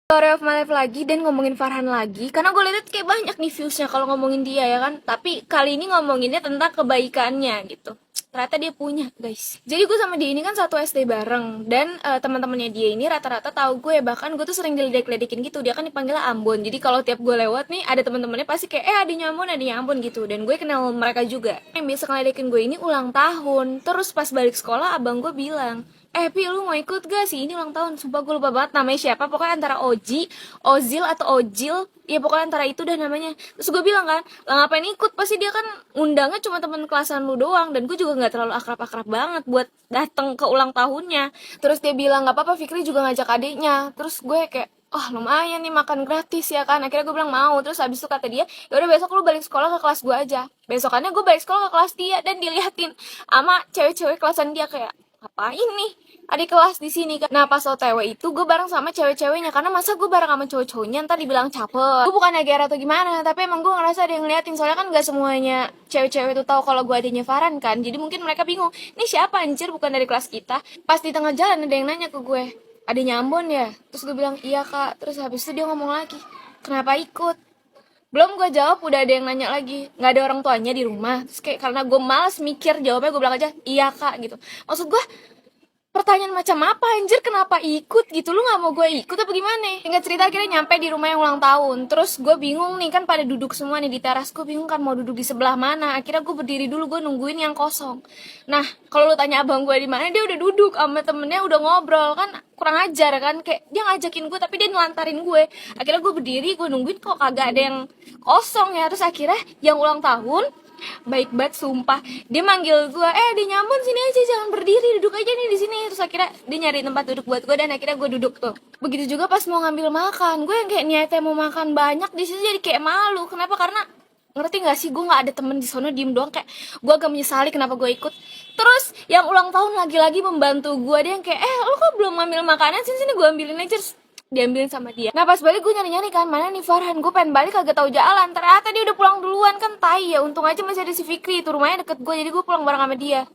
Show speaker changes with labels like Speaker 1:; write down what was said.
Speaker 1: Story of my life lagi dan ngomongin Farhan lagi karena gue lihat kayak banyak nih viewsnya kalau ngomongin dia ya kan, tapi kali ini ngomonginnya tentang kebaikannya gitu. Ternyata dia punya guys. Jadi gue sama dia ini kan satu SD bareng dan teman-temannya dia ini rata-rata tahu gue, bahkan gue tuh sering diledek-ledekin gitu. Dia kan dipanggil Ambon, jadi kalau tiap gue lewat nih ada teman-temannya pasti kayak adiknya Ambon gitu, dan gue kenal mereka juga. Yang biasa ngeledekin gue ini ulang tahun, terus pas balik sekolah abang gue bilang, Pi lu mau ikut gak sih, ini ulang tahun. Sumpah gue lupa banget namanya siapa, pokoknya antara Oji, Ozil atau Ojil, ya pokoknya antara itu dah namanya. Terus gue bilang kan, lah ngapain ikut, pasti dia kan undangnya cuma teman kelasan lu doang, dan gue juga gak terlalu akrab-akrab banget buat datang ke ulang tahunnya. Terus dia bilang gak apa-apa, Fikri juga ngajak adiknya. Terus gue kayak, oh lumayan nih makan gratis ya kan. Akhirnya gue bilang mau. Terus habis itu kata dia, ya udah besok lu balik sekolah ke kelas gue aja. Besokannya gue balik sekolah ke kelas dia dan diliatin sama cewek-cewek kelasan dia, kayak ngapain nih adik kelas di sini kan. Nah pas OTW itu gue bareng sama cewek-ceweknya, karena masa gue bareng sama cowok-cowoknya ntar dibilang caper. Gue bukannya gera atau gimana, tapi emang gue ngerasa ada yang ngeliatin, soalnya kan gak semuanya cewek-cewek itu tahu kalau gue adiknya Farhan kan. Jadi mungkin mereka bingung, ini siapa anjir, bukan dari kelas kita. Pas di tengah jalan ada yang nanya ke gue, adiknya Ambon ya? Terus gue bilang iya kak. Terus habis itu dia ngomong lagi, kenapa ikut? Belum gue jawab udah ada yang nanya lagi, nggak ada orang tuanya di rumah. Terus kayak karena gue malas mikir jawabnya, gue bilang aja iya kak gitu. Maksud gue, pertanyaan macam apa anjir, kenapa ikut gitu, lu nggak mau gue ikut apa gimana? Singkat cerita akhirnya nyampe di rumah yang ulang tahun. Terus gue bingung nih, kan pada duduk semua nih di teras, gue bingung kan mau duduk di sebelah mana. Akhirnya gue berdiri dulu, gue nungguin yang kosong. Nah kalau lu tanya abang gue di mana, dia udah duduk sama temennya udah ngobrol. Kan kurang ajar kan, kayak dia ngajakin gue tapi dia nelantarin gue. Akhirnya gue berdiri, gue nungguin kok kagak ada yang kosong ya. Terus akhirnya yang ulang tahun baik banget sumpah, dia manggil gue, dia nyaman sini aja, jangan berdiri, duduk aja nih di sini. Terus akhirnya dia nyari tempat duduk buat gue dan akhirnya gue duduk tuh. Begitu juga pas mau ngambil makan, gue yang kayak niatnya mau makan banyak di situ jadi kayak malu. Kenapa? Karena ngerti gak sih, gue nggak ada temen di sono, diem doang, kayak gue agak menyesali kenapa gue ikut. Terus yang ulang tahun lagi-lagi membantu gue, dia yang kayak lo kok belum ngambil makanan, sini gue ambilin aja. Terus diambilin sama dia. Nah pas balik gue nyari-nyari kan, mana nih Farhan, gue pengen balik kagak tahu jalan. Ternyata dia udah pulang duluan kan, tai ya. Untung aja masih ada si Fikri, itu rumahnya deket gue, jadi gue pulang bareng sama dia.